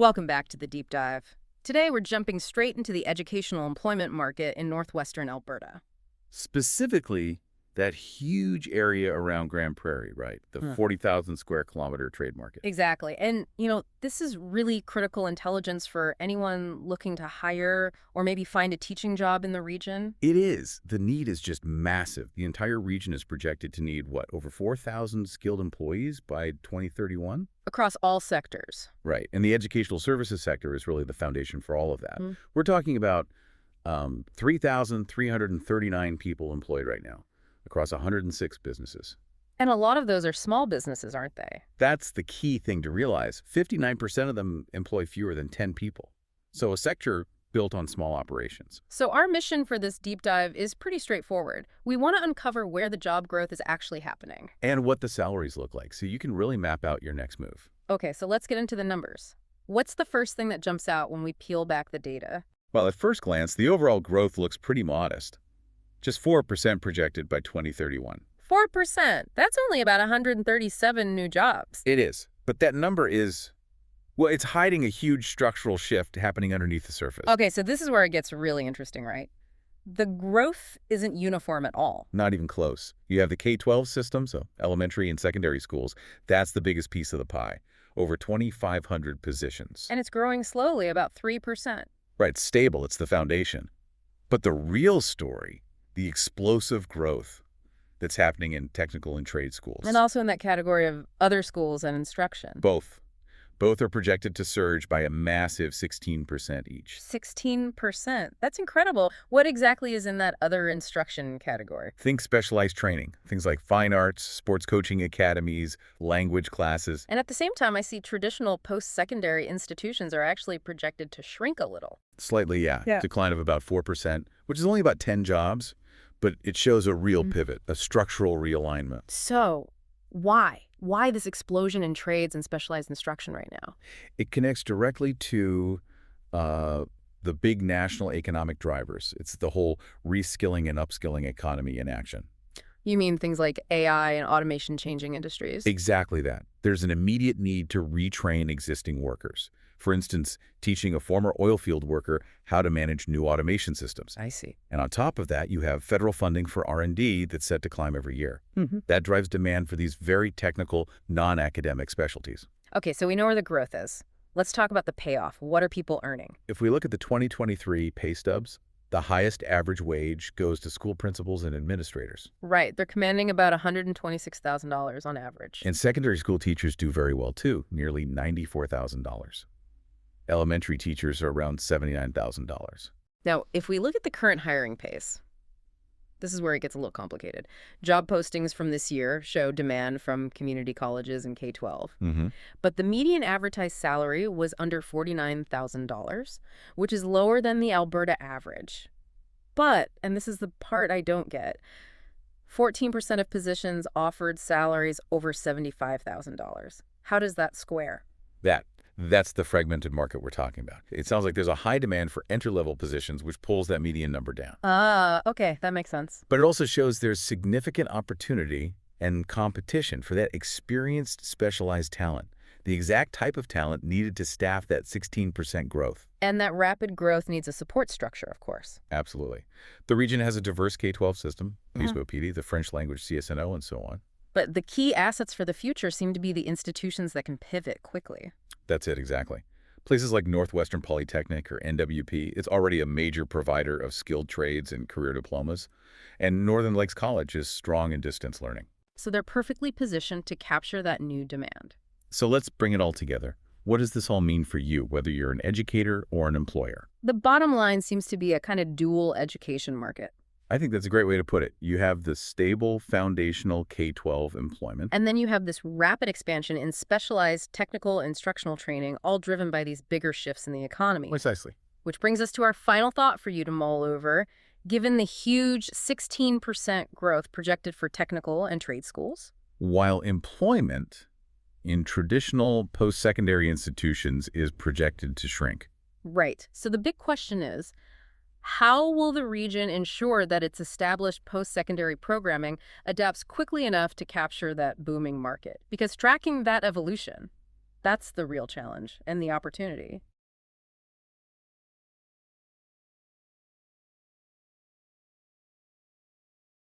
Welcome back to the deep dive. Today we're jumping straight into the educational employment market in northwestern Alberta. Specifically, that huge area around Grand Prairie, right? The Hmm. 40,000 square kilometer trade market. Exactly. And, this is really critical intelligence for anyone looking to hire or maybe find a teaching job in the region. It is. The need is just massive. The entire region is projected to need, what, over 4,000 skilled employees by 2031? Across all sectors. Right. And the educational services sector is really the foundation for all of that. Hmm. We're talking about 3,339 people employed right now across 106 businesses. And a lot of those are small businesses, aren't they? That's the key thing to realize. 59% of them employ fewer than 10 people. So a sector built on small operations. So our mission for this deep dive is pretty straightforward. We want to uncover where the job growth is actually happening. And what the salaries look like, so you can really map out your next move. Okay, so let's get into the numbers. What's the first thing that jumps out when we peel back the data? Well, at first glance, the overall growth looks pretty modest. Just 4% projected by 2031. 4%. That's only about 137 new jobs. It is. But that number is, well, it's hiding a huge structural shift happening underneath the surface. Okay, so this is where it gets really interesting, right? The growth isn't uniform at all. Not even close. You have the K-12 system, so elementary and secondary schools. That's the biggest piece of the pie. Over 2,500 positions. And it's growing slowly, about 3%. Right, it's stable. It's the foundation. But the real story, the explosive growth that's happening in technical and trade schools. And also in that category of other schools and instruction. Both. Both are projected to surge by a massive 16% each. 16%. That's incredible. What exactly is in that other instruction category? Think specialized training, things like fine arts, sports coaching academies, language classes. And at the same time, I see traditional post-secondary institutions are actually projected to shrink a little. Slightly, yeah. Yeah. Decline of about 4%, which is only about 10 jobs, but it shows a real pivot, a structural realignment. So, why? Why this explosion in trades and specialized instruction right now? It connects directly to the big national economic drivers. It's the whole reskilling and upskilling economy in action. You mean things like AI and automation changing industries? Exactly that. There's an immediate need to retrain existing workers. For instance, teaching a former oil field worker how to manage new automation systems. I see. And on top of that, you have federal funding for R&D that's set to climb every year. That drives demand for these very technical, non-academic specialties. Okay, so we know where the growth is. Let's talk about the payoff. What are people earning? If we look at the 2023 pay stubs, the highest average wage goes to school principals and administrators. Right, they're commanding about $126,000 on average. And secondary school teachers do very well too, nearly $94,000. Elementary teachers are around $79,000. Now, if we look at the current hiring pace, this is where it gets a little complicated. Job postings from this year show demand from community colleges and K-12. But the median advertised salary was under $49,000, which is lower than the Alberta average. But, and this is the part I don't get, 14% of positions offered salaries over $75,000. How does that square? That's the fragmented market we're talking about. It sounds like there's a high demand for entry-level positions, which pulls that median number down. Okay, that makes sense. But it also shows there's significant opportunity and competition for that experienced, specialized talent, the exact type of talent needed to staff that 16% growth. And that rapid growth needs a support structure, of course. Absolutely. The region has a diverse K-12 system, PSBO-PD, the French language CSNO, and so on. But the key assets for the future seem to be the institutions that can pivot quickly. That's it, exactly. Places like Northwestern Polytechnic or NWP, it's already a major provider of skilled trades and career diplomas. And Northern Lakes College is strong in distance learning. So they're perfectly positioned to capture that new demand. So let's bring it all together. What does this all mean for you, whether you're an educator or an employer? The bottom line seems to be a kind of dual education market. I think that's a great way to put it. You have the stable foundational K-12 employment. And then you have this rapid expansion in specialized technical instructional training, all driven by these bigger shifts in the economy. Precisely. Which brings us to our final thought for you to mull over. Given the huge 16% growth projected for technical and trade schools, While employment in traditional post-secondary institutions is projected to shrink. right. So the big question is, how will the region ensure that its established post-secondary programming adapts quickly enough to capture that booming market? Because tracking that evolution That's the real challenge and the opportunity.